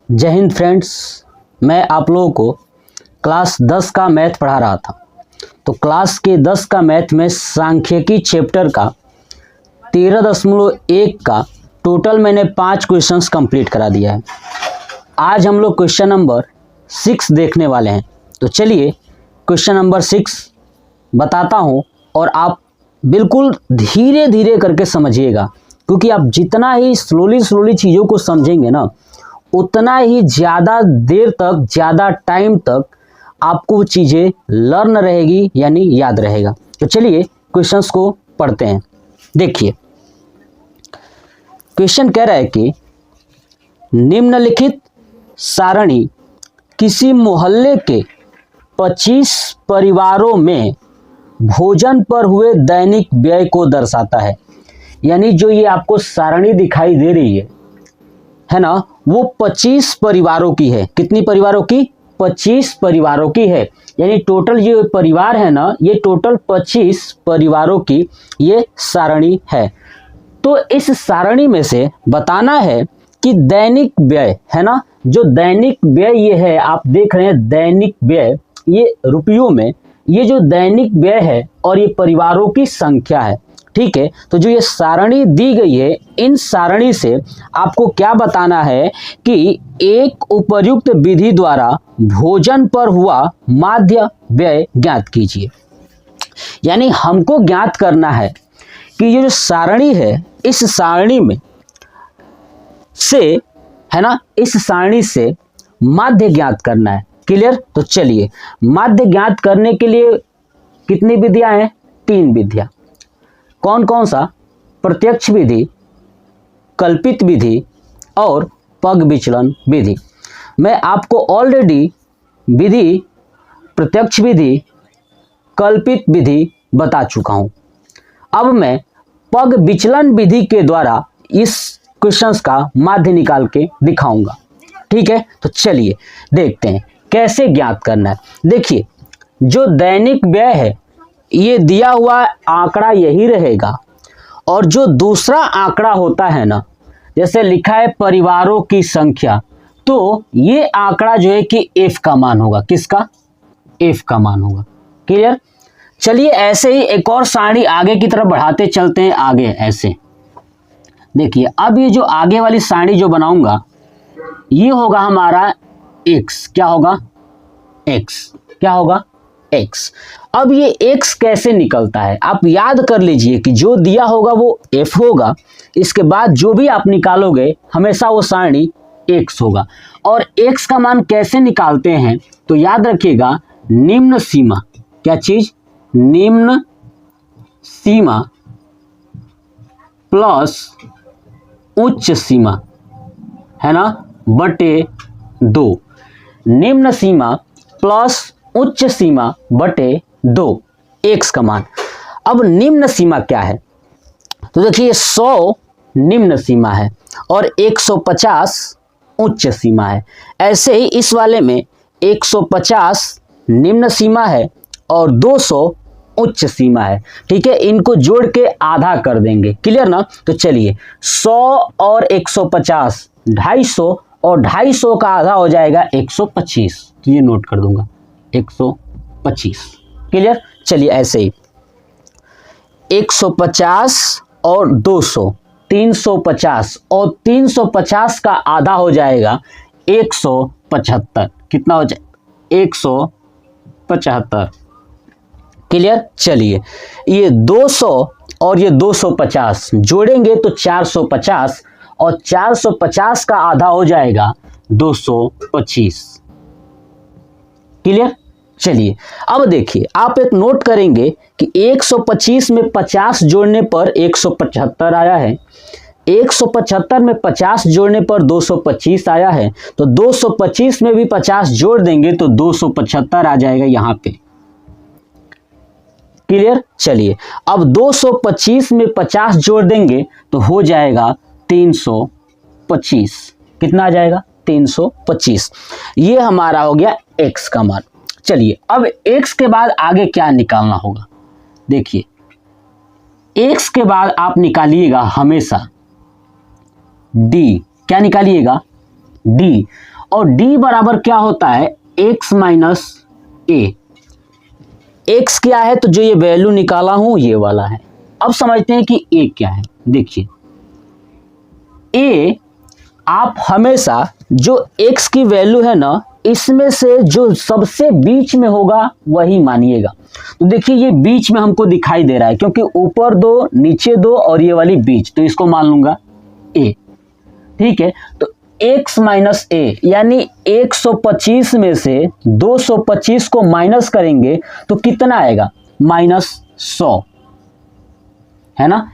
जय हिंद फ्रेंड्स। मैं आप लोगों को क्लास 10 का मैथ पढ़ा रहा था। तो क्लास के 10 का मैथ में सांख्यिकी चैप्टर का 13.1 का टोटल मैंने 5 क्वेश्चंस कंप्लीट करा दिया है। आज हम लोग क्वेश्चन नंबर 6 देखने वाले हैं। तो चलिए क्वेश्चन नंबर 6 बताता हूं और आप बिल्कुल धीरे धीरे करके समझिएगा, क्योंकि आप जितना ही स्लोली चीज़ों को समझेंगे ना, उतना ही ज़्यादा देर तक, ज़्यादा टाइम तक आपको वो चीज़ें लर्न रहेगी, यानी याद रहेगा। तो चलिए क्वेश्चंस को पढ़ते हैं। देखिए क्वेश्चन कह रहा है कि निम्नलिखित सारणी किसी मोहल्ले के 25 परिवारों में भोजन पर हुए दैनिक व्यय को दर्शाता है। यानी जो ये आपको सारणी दिखाई दे रही है ना, वो 25 परिवारों की है। कितनी परिवारों की? 25 परिवारों की है। यानी टोटल ये परिवार है ना, ये टोटल 25 परिवारों की ये सारणी है। तो इस सारणी में से बताना है कि दैनिक व्यय है ना, जो दैनिक व्यय ये है, आप देख रहे हैं दैनिक व्यय, ये रुपयों में ये जो दैनिक व्यय है और ये परिवारों की संख्या है। ठीक है, तो जो ये सारणी दी गई है, इन सारणी से आपको क्या बताना है कि एक उपर्युक्त विधि द्वारा भोजन पर हुआ माध्य व्यय ज्ञात कीजिए। यानी हमको ज्ञात करना है कि ये जो सारणी है, इस सारणी में से है ना, इस सारणी से माध्य ज्ञात करना है। क्लियर? तो चलिए माध्य ज्ञात करने के लिए कितनी विधियां हैं? 3 विधियां। कौन कौन सा? प्रत्यक्ष विधि, कल्पित विधि और पग विचलन विधि। मैं आपको ऑलरेडी विधि, प्रत्यक्ष विधि, कल्पित विधि बता चुका हूं। अब मैं पग विचलन विधि के द्वारा इस क्वेश्चंस का माध्य निकाल के दिखाऊंगा। ठीक है, तो चलिए देखते हैं कैसे ज्ञात करना है। देखिए जो दैनिक व्यय है, ये दिया हुआ आंकड़ा यही रहेगा, और जो दूसरा आंकड़ा होता है ना, जैसे लिखा है परिवारों की संख्या, तो ये आंकड़ा जो है कि f का मान होगा। किसका? f का मान होगा। क्लियर? चलिए ऐसे ही एक और सारणी आगे की तरफ बढ़ाते चलते हैं। आगे ऐसे देखिए, अब ये जो आगे वाली सारणी जो बनाऊंगा, ये होगा हमारा x। क्या होगा? x। क्या होगा? x। अब ये x कैसे निकलता है, आप याद कर लीजिए कि जो दिया होगा वो f होगा, इसके बाद जो भी आप निकालोगे हमेशा वो सारणी x होगा। और x का मान कैसे निकालते हैं, तो याद रखिएगा निम्न सीमा। क्या चीज? निम्न सीमा प्लस उच्च सीमा, है ना, बटे 2। निम्न सीमा प्लस उच्च सीमा बटे 2, x का मान। अब निम्न सीमा क्या है, तो देखिए 100 निम्न सीमा है और 150 उच्च सीमा है। ऐसे ही इस वाले में 150 निम्न सीमा है और 200 उच्च सीमा है। ठीक है, इनको जोड़ के आधा कर देंगे। क्लियर ना? तो चलिए 100 और 150 250, और 250 का आधा हो जाएगा 125। तो ये नोट कर दूंगा 125। क्लियर? चलिए ऐसे ही 150 और 200 350, और 350 का आधा हो जाएगा 175। कितना हो जाएगा? 175। क्लियर? चलिए ये 200 और ये 250 जोड़ेंगे तो 450, और 450 का आधा हो जाएगा 225। क्लियर? चलिए अब देखिए, आप एक नोट करेंगे कि 125 में 50 जोड़ने पर 175 आया है, 175 में 50 जोड़ने पर 225 आया है, तो 225 में भी 50 जोड़ देंगे तो 275 आ जाएगा यहां पे। क्लियर? चलिए अब 225 में 50 जोड़ देंगे तो हो जाएगा 325। कितना आ जाएगा? 325। ये हमारा हो गया x का मान। चलिए अब x के बाद आगे क्या निकालना होगा, देखिए x के बाद आप निकालिएगा हमेशा d। क्या निकालिएगा? d। और d बराबर क्या होता है, x माइनस ए। x क्या है, तो जो ये वैल्यू निकाला हूं ये वाला है। अब समझते हैं कि a क्या है। देखिए a, आप हमेशा जो x की वैल्यू है ना, इसमें से जो सबसे बीच में होगा वही मानिएगा। तो देखिए ये बीच में हमको दिखाई दे रहा है, क्योंकि ऊपर दो नीचे दो और ये वाली बीच, तो इसको मान लूंगा a। ठीक है, तो x माइनस ए, यानी 125 में से 225 को माइनस करेंगे तो कितना आएगा, -100, है ना।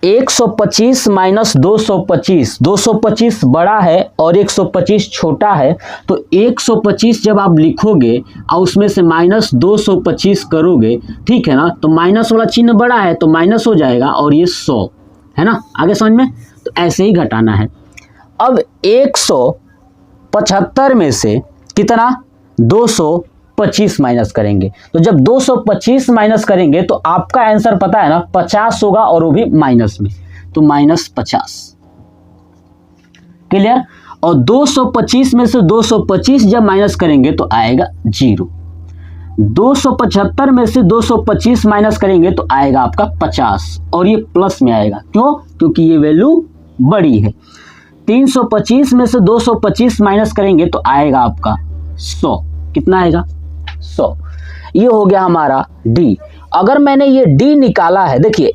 125 माइनस 225, 225 बड़ा है और 125 छोटा है, तो 125 जब आप लिखोगे और उसमें से -225 करोगे, ठीक है ना, तो माइनस वाला चिन्ह बड़ा है तो माइनस हो जाएगा और ये 100, है ना। आगे समझ में, तो ऐसे ही घटाना है। अब 175 में से कितना, 225 माइनस करेंगे, तो जब 225 माइनस करेंगे तो आपका आंसर पता है ना 50 होगा, और वो भी माइनस में, तो -50। क्लियर। और 225 में से 225 जब माइनस करेंगे तो आएगा 0। 275 में से 225 माइनस करेंगे तो आएगा आपका 50, और ये प्लस में आएगा। क्यों, क्योंकि ये वैल्यू बड़ी है। 325 में से 225 माइनस करेंगे तो आएगा आपका 100। कितना आएगा, 100। ये हो गया हमारा d। अगर मैंने ये d निकाला है, देखिए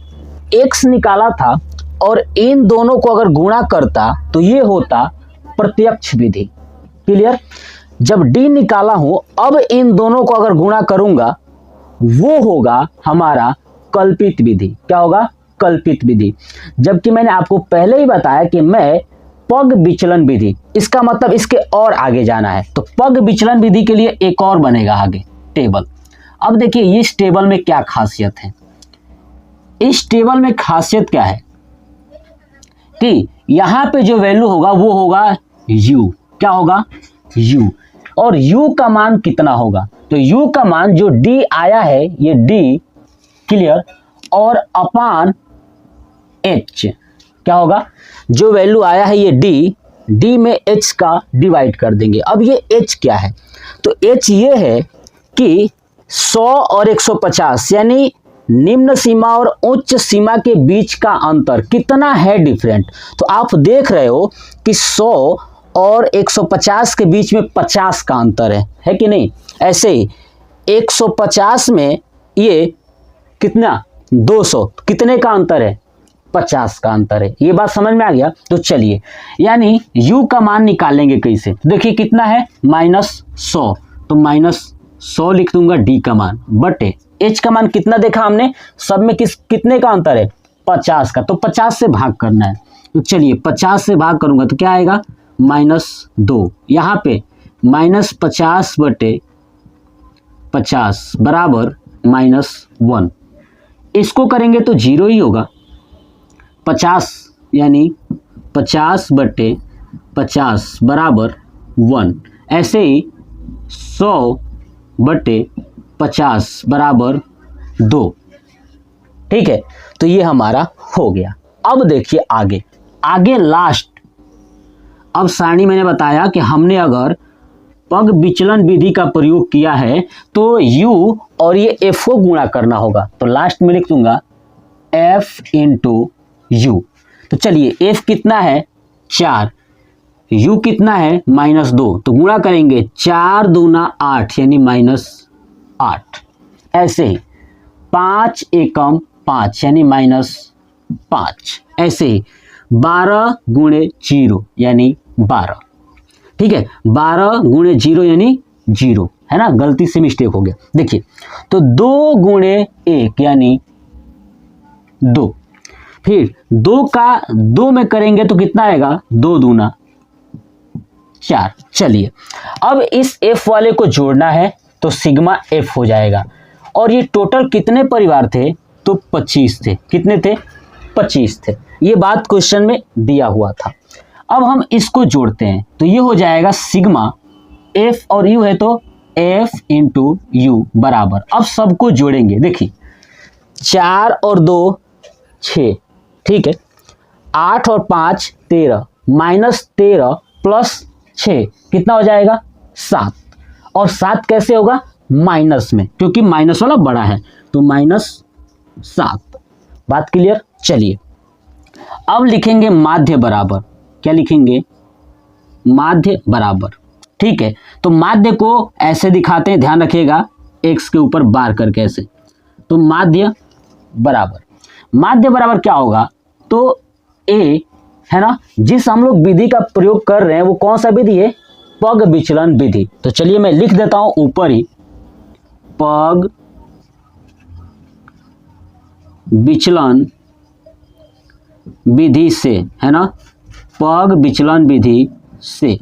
x निकाला था और इन दोनों को अगर गुणा करता तो ये होता प्रत्यक्ष विधि। क्लियर। जब d निकाला हूं, अब इन दोनों को अगर गुणा करूंगा वो होगा हमारा कल्पित विधि। क्या होगा, कल्पित विधि। जबकि मैंने आपको पहले ही बताया कि मैं पग विचलन विधि, इसका मतलब इसके और आगे जाना है, तो पग विचलन विधि के लिए एक और बनेगा आगे टेबल। अब देखिए इस टेबल में क्या खासियत है, इस टेबल में खासियत क्या है कि यहां पे जो वैल्यू होगा वो होगा u। क्या होगा, u। और u का मान कितना होगा, तो u का मान जो d आया है ये d, क्लियर, और अपान h। क्या होगा, जो वैल्यू आया है ये d में h का डिवाइड कर देंगे। अब ये h क्या है, तो h ये है कि 100 और 150 यानी निम्न सीमा और उच्च सीमा के बीच का अंतर कितना है, डिफरेंट। तो आप देख रहे हो कि 100 और 150 के बीच में 50 का अंतर है कि नहीं। ऐसे ही 150 में ये कितना, 200, कितने का अंतर है, 50 का अंतर है। ये बात समझ में आ गया। तो चलिए, यानी u का मान निकालेंगे कैसे, देखिए कितना है, -100, तो -100 लिख दूंगा d का मान, बटे h का मान कितना देखा हमने, सब में कितने का अंतर है, 50 का, तो 50 से भाग करना है। तो चलिए 50 से भाग करूंगा तो क्या आएगा, -2। यहाँ पे -50 बटे 50 बराबर -1। इसको करेंगे तो 0 ही होगा। 50 यानी 50 बटे 50 बराबर 1। ऐसे ही 100 बटे 50 बराबर 2। ठीक है, तो ये हमारा हो गया। अब देखिए आगे लास्ट। अब सारणी मैंने बताया कि हमने अगर पग विचलन विधि का प्रयोग किया है तो u और ये f को गुणा करना होगा, तो लास्ट में लिख दूंगा f इंटू u। तो चलिए f कितना है, 4, u कितना है, -2, तो गुणा करेंगे 4 दूना 8 यानी -8। ऐसे ही 5 एकम 5 यानी -5। ऐसे ही 12 गुणे 0 यानी 12। ठीक है, 12 गुणे 0 यानी 0, है ना, गलती से मिस्टेक हो गया। देखिए तो 2 गुणे 1 यानी 2। फिर 2 का 2 में करेंगे तो कितना आएगा, 2 दूना 4। चलिए अब इस f वाले को जोड़ना है तो सिग्मा f हो जाएगा। और ये टोटल कितने परिवार थे, तो 25 थे। कितने थे, 25 थे। ये बात क्वेश्चन में दिया हुआ था। अब हम इसको जोड़ते हैं तो ये हो जाएगा सिग्मा f और u है तो f इंटू यू बराबर। अब सबको जोड़ेंगे, देखिए 4 और 2 6, ठीक है, 8 और 5 13, -13 प्लस 6, कितना हो जाएगा 7, और 7 कैसे होगा माइनस में, क्योंकि माइनस वाला बड़ा है, तो -7। बात क्लियर। चलिए अब लिखेंगे माध्य बराबर, क्या लिखेंगे माध्य बराबर, ठीक है। तो माध्य को ऐसे दिखाते हैं, ध्यान रखिएगा x के ऊपर बार करके ऐसे, तो माध्य बराबर क्या होगा, तो a है ना, जिस हम लोग विधि का प्रयोग कर रहे हैं वो कौन सा विधि है, पग विचलन विधि। तो चलिए मैं लिख देता हूं ऊपर ही, पग विचलन विधि से, है ना, पग विचलन विधि से।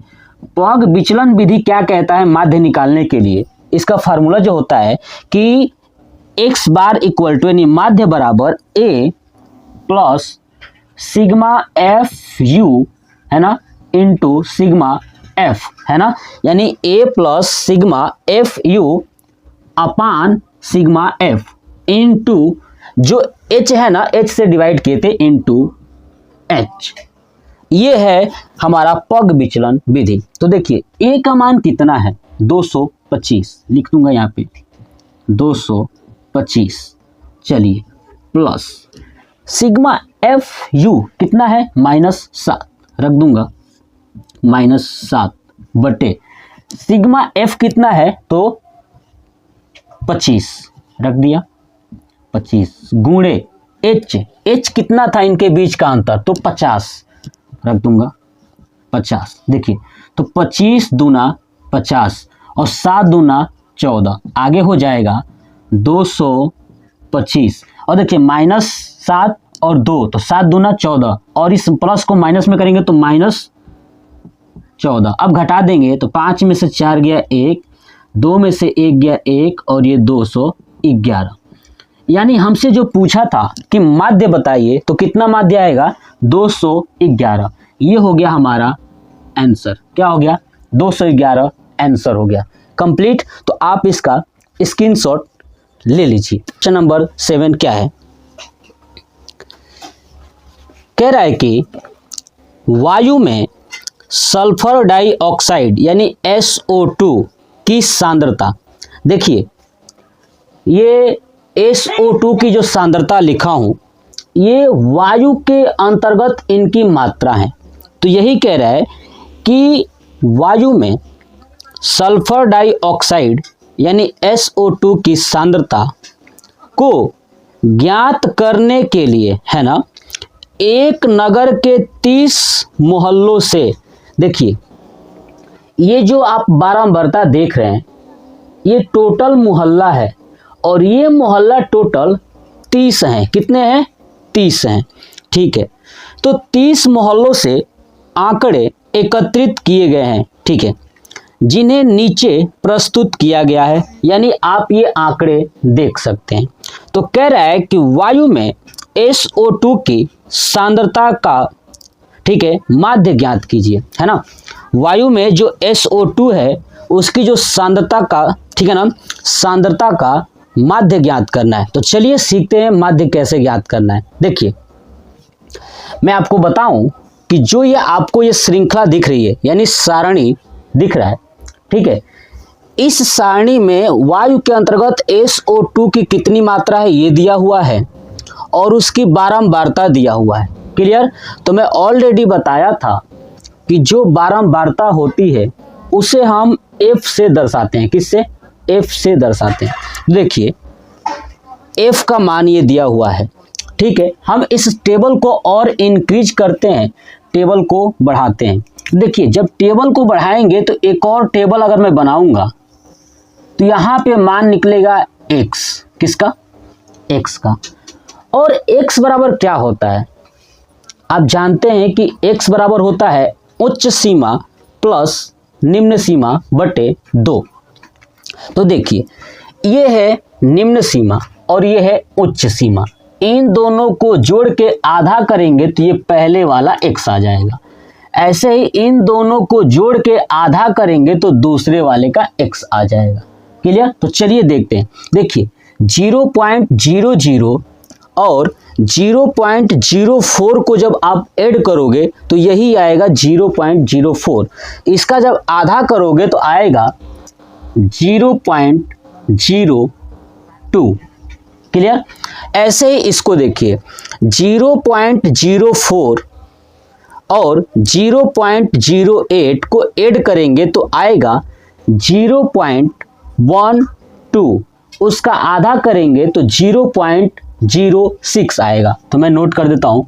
पग विचलन विधि क्या कहता है माध्य निकालने के लिए, इसका फार्मूला जो होता है कि x बार इक्वल टू, यानी माध्य बराबर a plus sigma F you, है ना, इंटू सिग्मा एफ, है ना, यानी a plus sigma F you upon sigma F into जो h है ना, h से डिवाइड किए थे इंटू h। ये है हमारा पग विचलन विधि। तो देखिए a का मान कितना है 225, लिख दूंगा यहाँ पे 225। चलिए प्लस सिग्मा एफ यू कितना है -7, रख दूंगा -7 बटे सिग्मा एफ कितना है तो 25, रख दिया 25 गुणे h कितना था इनके बीच का अंतर, तो 50, रख दूंगा 50। देखिए तो 25 दूना 50 और 7 दूना 14, आगे हो जाएगा 225, और देखिए -7 और 2, तो 7 दूना 14, और इस प्लस को माइनस में करेंगे तो -14। अब घटा देंगे तो 5 में से 4 गया 1, 2 में से 1 गया 1, और ये 211। यानी हमसे जो पूछा था कि माध्य बताइए, तो कितना माध्य आएगा 211। ये हो गया हमारा आंसर, क्या हो गया 211 आंसर हो गया कंप्लीट। तो आप इसका स्क्रीनशॉट ले लीजिए। क्वेश्चन नंबर 7 क्या है, कह रहा है कि वायु में सल्फर डाइऑक्साइड यानी SO2 की सांद्रता, देखिए ये SO2 की जो सांद्रता लिखा हूं ये वायु के अंतर्गत इनकी मात्रा है। तो यही कह रहा है कि वायु में सल्फर डाइऑक्साइड यानी SO2 की सांद्रता को ज्ञात करने के लिए, है ना, एक नगर के 30 मोहल्लों से, देखिए ये जो आप बारंबारता देख रहे हैं ये टोटल मोहल्ला है, और ये मोहल्ला टोटल 30 हैं। कितने हैं 30 हैं, ठीक है। तो 30 मोहल्लों से आंकड़े एकत्रित किए गए हैं, ठीक है, जिन्हें नीचे प्रस्तुत किया गया है, यानी आप ये आंकड़े देख सकते हैं। तो कह रहा है कि वायु में SO2 की सांद्रता का, ठीक है, माध्य ज्ञात कीजिए, है ना। वायु में जो SO2 है उसकी जो सांद्रता का, ठीक है ना, सांद्रता का माध्य ज्ञात करना है। तो चलिए सीखते हैं माध्य कैसे ज्ञात करना है। देखिए मैं आपको बताऊं कि जो ये आपको ये श्रृंखला दिख रही है, यानी सारणी दिख रहा है, ठीक है, इस सारणी में वायु के अंतर्गत SO2 की कितनी मात्रा है ये दिया हुआ है, और उसकी बारंबारता दिया हुआ है। क्लियर। तो मैं ऑलरेडी बताया था कि जो बारंबारता होती है उसे हम F से दर्शाते हैं। किससे? F से दर्शाते हैं। देखिए F का मान ये दिया हुआ है, ठीक है। हम इस टेबल को और इंक्रीज करते हैं, टेबल को बढ़ाते हैं। देखिए जब टेबल को बढ़ाएंगे तो एक और टेबल अगर मैं बनाऊंगा तो यहाँ पे मान निकलेगा x, किसका? x का। और x बराबर क्या होता है? आप जानते हैं कि x बराबर होता है उच्च सीमा प्लस निम्न सीमा बटे 2। तो देखिए ये है निम्न सीमा और ये है उच्च सीमा, इन दोनों को जोड़ के आधा करेंगे तो ये पहले वाला x आ जाएगा। ऐसे ही इन दोनों को जोड़ के आधा करेंगे तो दूसरे वाले का x आ जाएगा। क्लियर? तो चलिए देखते हैं। देखिए 0.00 और 0.04 को जब आप ऐड करोगे तो यही आएगा 0.04। इसका जब आधा करोगे तो आएगा 0.02। क्लियर। ऐसे ही इसको देखिए 0.04 और 0.08 को ऐड करेंगे तो आएगा 0.12। उसका आधा करेंगे तो 0.06 आएगा। तो मैं नोट कर देता हूं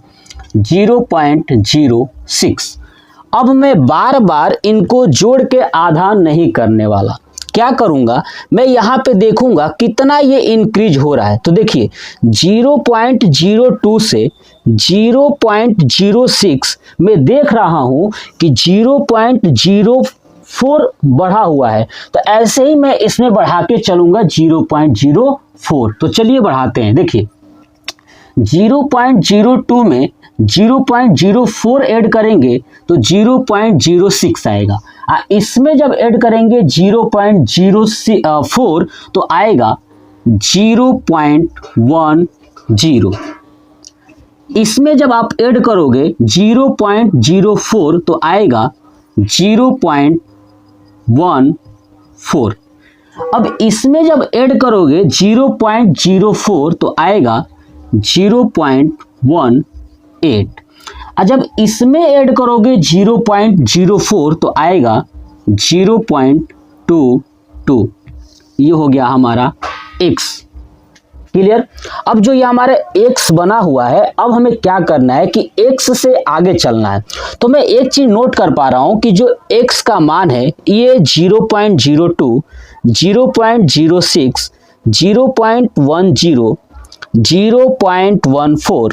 0.06। अब मैं बार बार इनको जोड़ के आधा नहीं करने वाला, क्या करूंगा, मैं यहाँ पे देखूंगा कितना ये इंक्रीज हो रहा है। तो देखिए 0.02 से 0.06 में देख रहा हूं कि 0.04 बढ़ा हुआ है। तो ऐसे ही मैं इसमें बढ़ा के चलूंगा 0.04। तो चलिए बढ़ाते हैं। देखिए 0.02 में 0.04 ऐड करेंगे तो 0.06 आएगा। इसमें जब ऐड करेंगे 0.04 तो आएगा 0.10। इसमें जब आप ऐड करोगे 0.04 तो आएगा 0.14। अब इसमें जब ऐड करोगे 0.04 तो आएगा 0.18। जब इसमें ऐड करोगे 0.04 तो आएगा 0.22। ये हो गया हमारा x। क्लियर। अब जो ये हमारे x बना हुआ है, अब हमें क्या करना है कि x से आगे चलना है। तो मैं एक चीज नोट कर पा रहा हूं कि जो x का मान है ये 0.02, 0.06, 0.10, 0.14,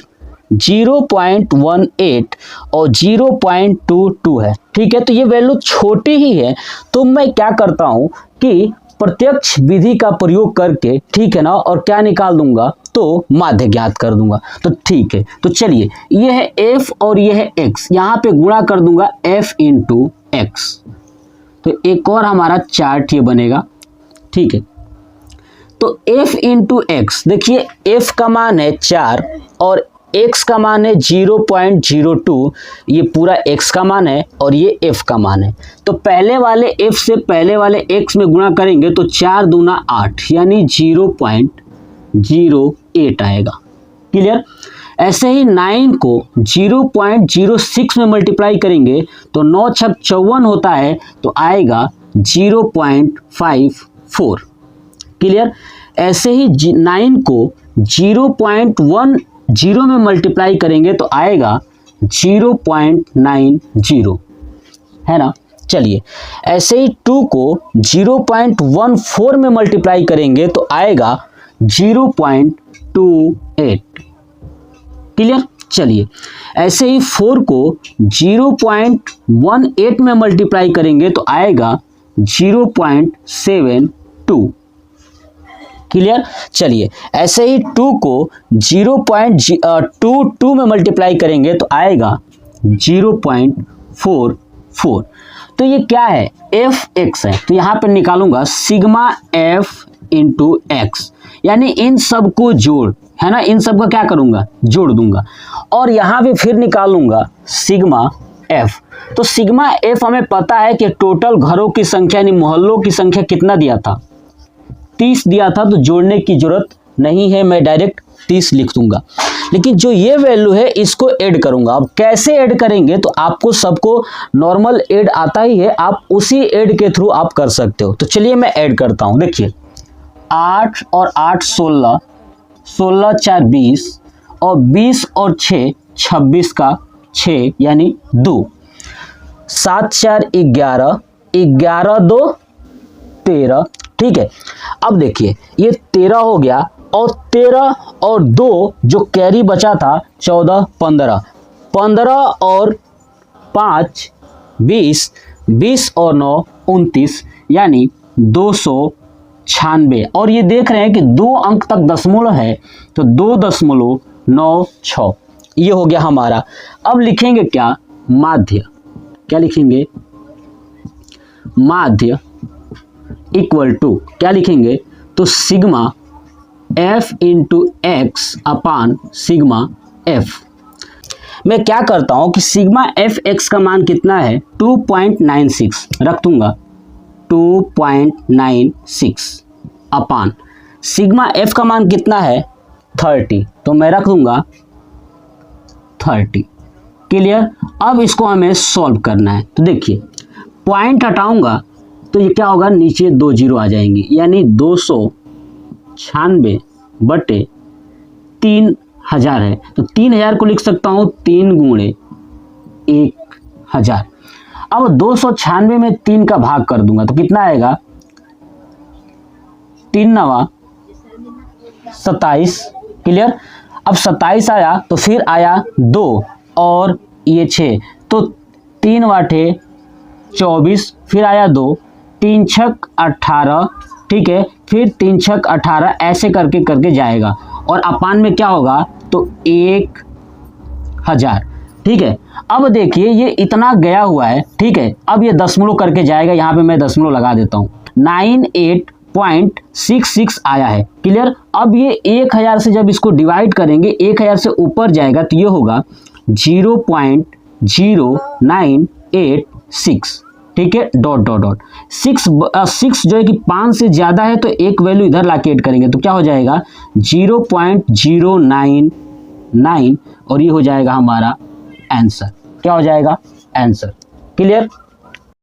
0.18 और 0.22 है। ठीक है। तो ये वैल्यू छोटी ही है, तो मैं क्या करता हूं कि प्रत्यक्ष विधि का प्रयोग करके, ठीक है ना, और क्या निकाल दूंगा, तो माध्य ज्ञात कर दूंगा। तो ठीक है। तो चलिए ये है f और ये है x, यहां पे गुणा कर दूंगा f इंटू एक्स। तो एक और हमारा चार्ट ये बनेगा। ठीक है। तो f इंटू एक्स, देखिए f का मान है 4 और x का मान है 0.02। ये पूरा x का मान है और ये f का मान है। तो पहले वाले f से पहले वाले x में गुणा करेंगे तो 4 दूना 8 यानी 0.08 आएगा। क्लियर। ऐसे ही 9 को 0.06 में मल्टीप्लाई करेंगे तो 9 छक 54 होता है, तो आएगा 0.54। क्लियर। ऐसे ही 9 को 0.10 में मल्टीप्लाई करेंगे तो आएगा 0.90, है ना। चलिए ऐसे ही 2 को 0.14 में मल्टीप्लाई करेंगे तो आएगा 0.28। क्लियर। चलिए ऐसे ही 4 को 0.18 में मल्टीप्लाई करेंगे तो आएगा 0.72। क्लियर। चलिए ऐसे ही 2 को 0.22 में मल्टीप्लाई करेंगे तो आएगा 0.44। तो ये क्या है, fx है। तो यहाँ पे निकालूंगा सिग्मा f इंटू एक्स, यानी इन सब को जोड़, है ना, इन सब का क्या करूंगा, जोड़ दूंगा। और यहाँ पे फिर निकालूंगा सिग्मा f। तो सिग्मा f हमें पता है कि टोटल घरों की संख्या यानी मोहल्लों की संख्या कितना दिया था, 30 दिया था। तो जोड़ने की जरूरत नहीं है, मैं डायरेक्ट 30 लिख दूंगा। लेकिन जो ये वैल्यू है इसको ऐड करूंगा। अब कैसे ऐड करेंगे, तो आपको सबको नॉर्मल ऐड आता ही है, आप उसी ऐड के थ्रू आप कर सकते हो। तो चलिए मैं ऐड करता हूं। देखिए 8 और 8 16, 16 4 20 और 20 और 6 26 का 6 यानी 2, 7 4 11, 11 2 13। ठीक है। अब देखिए ये 13 हो गया और 13 और 2 जो कैरी बचा था 14 15, 15 और 5 20, 20 और 9 29 यानी 296। और ये देख रहे हैं कि 2 अंक तक दशमलव है तो 2.96 ये हो गया हमारा। अब लिखेंगे क्या, माध्य। क्या लिखेंगे, माध्य इक्वल टू क्या लिखेंगे, तो सिग्मा एफ इंटू एक्स अपान सिग्मा एफ। मैं क्या करता हूँ कि सिग्मा एफ एक्स का मान कितना है 2.96 रख दूंगा, 2.96 अपान सिग्मा एफ का मान कितना है 30, तो मैं रख दूंगा 30। क्लियर। अब इसको हमें सॉल्व करना है। तो देखिए पॉइंट हटाऊंगा तो ये क्या होगा, नीचे 2 जीरो आ जाएंगे, यानी 296 बटे 3000 है। तो 3000 को लिख सकता हूँ 3 गुणे 1000। अब 296 में 3 का भाग कर दूंगा तो कितना आएगा, 3 नवा 27। क्लियर। अब 27 आया तो फिर आया 2 और ये 6, तो 3 वाटे 24, फिर आया 2, 3 छक 18, ठीक है, फिर 3 छक 18, ऐसे करके करके जाएगा और अपान में क्या होगा तो 1000। ठीक है। अब देखिए ये इतना गया हुआ है, ठीक है, अब ये दशमलव करके जाएगा, यहाँ पे मैं दशमलव लगा देता हूँ, 98.66 आया है। क्लियर। अब ये 1000 से जब इसको डिवाइड करेंगे, 1000 से ऊपर जाएगा तो ये होगा 0.0986। ठीक है, डॉट डॉट डॉट 6 जो है कि 5 से ज़्यादा है तो एक वैल्यू इधर लाके ऐड करेंगे तो क्या हो जाएगा 0.099 और ये हो जाएगा हमारा आंसर। क्या हो जाएगा आंसर। क्लियर।